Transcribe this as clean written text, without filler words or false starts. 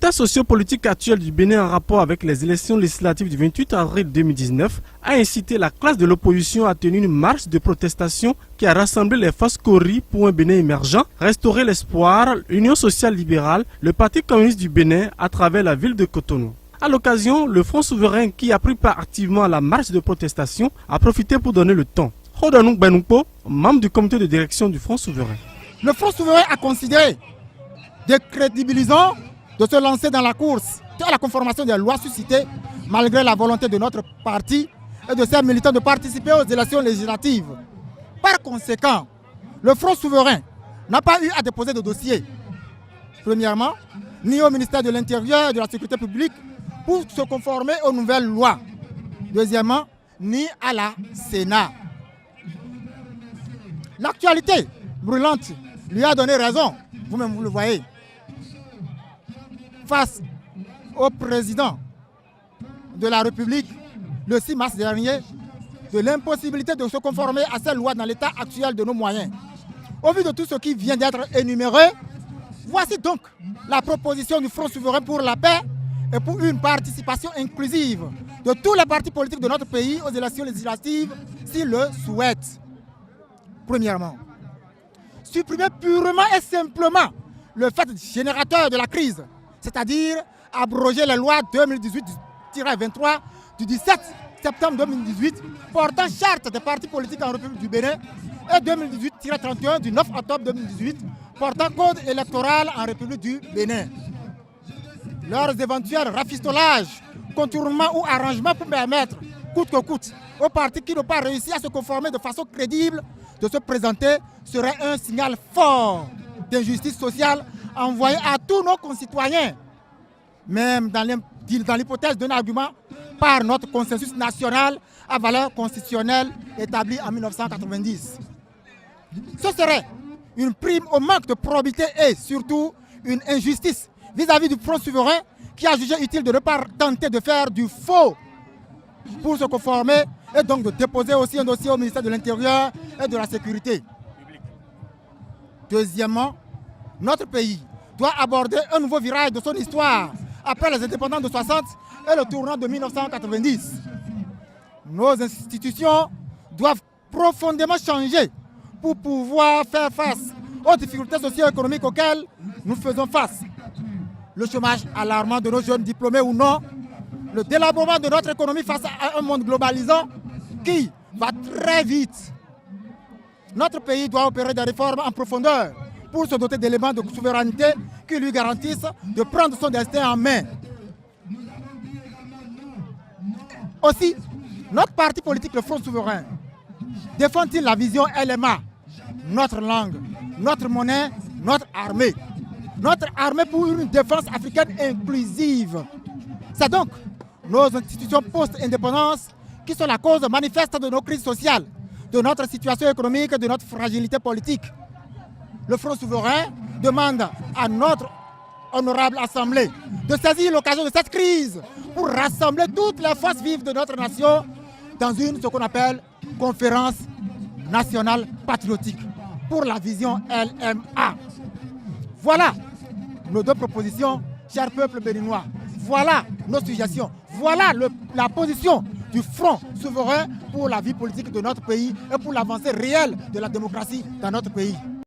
L'état sociopolitique actuel du Bénin en rapport avec les élections législatives du 28 avril 2019 a incité la classe de l'opposition à tenir une marche de protestation qui a rassemblé les forces Kori pour un Bénin émergent, Restaurer l'espoir, l'Union sociale libérale, le Parti communiste du Bénin à travers la ville de Cotonou. À l'occasion, le Front souverain qui a pris part activement à la marche de protestation a profité pour donner le ton. Khodanou Benoupo, membre du comité de direction du Front souverain. Le Front souverain a considéré décrédibilisant de se lancer dans la course à la conformation des lois suscitées malgré la volonté de notre parti et de ses militants de participer aux élections législatives. Par conséquent, le Front souverain n'a pas eu à déposer de dossier. Premièrement, ni au ministère de l'Intérieur et de la Sécurité publique pour se conformer aux nouvelles lois. Deuxièmement, ni à la Sénat. L'actualité brûlante lui a donné raison, vous-même vous le voyez. Face au président de la République le 6 mars dernier, de l'impossibilité de se conformer à ces lois dans l'état actuel de nos moyens. Au vu de tout ce qui vient d'être énuméré, voici donc la proposition du Front souverain pour la paix et pour une participation inclusive de tous les partis politiques de notre pays aux élections législatives s'ils le souhaitent. Premièrement, supprimer purement et simplement le fait générateur de la crise, c'est-à-dire abroger la loi 2018-23 du 17 septembre 2018 portant charte des partis politiques en République du Bénin et 2018-31 du 9 octobre 2018 portant code électoral en République du Bénin. Leurs éventuels rafistolages, contournements ou arrangements pour permettre, coûte que coûte, aux partis qui n'ont pas réussi à se conformer de façon crédible de se présenter serait un signal fort d'injustice sociale envoyé à tous nos concitoyens, même dans l'hypothèse d'un argument par notre consensus national à valeur constitutionnelle établi en 1990. Ce serait une prime au manque de probité et surtout une injustice vis-à-vis du Front souverain qui a jugé utile de ne pas tenter de faire du faux pour se conformer et donc de déposer aussi un dossier au ministère de l'Intérieur et de la Sécurité. Deuxièmement, notre pays doit aborder un nouveau virage de son histoire après les indépendances de 60 et le tournant de 1990. Nos institutions doivent profondément changer pour pouvoir faire face aux difficultés socio-économiques auxquelles nous faisons face. Le chômage alarmant de nos jeunes diplômés ou non, le délabrement de notre économie face à un monde globalisant qui va très vite. Notre pays doit opérer des réformes en profondeur pour se doter d'éléments de souveraineté qui lui garantissent de prendre son destin en main. Aussi, notre parti politique, le Front souverain, défend-il la vision LMA, notre langue, notre monnaie, notre armée. Notre armée pour une défense africaine inclusive. C'est donc nos institutions post-indépendance qui sont la cause manifeste de nos crises sociales, de notre situation économique et de notre fragilité politique. Le Front souverain demande à notre honorable Assemblée de saisir l'occasion de cette crise pour rassembler toutes les forces vives de notre nation dans ce qu'on appelle conférence nationale patriotique pour la vision LMA. Voilà nos deux propositions, cher peuple béninois. Voilà nos suggestions. Voilà la position du Front souverain pour la vie politique de notre pays et pour l'avancée réelle de la démocratie dans notre pays.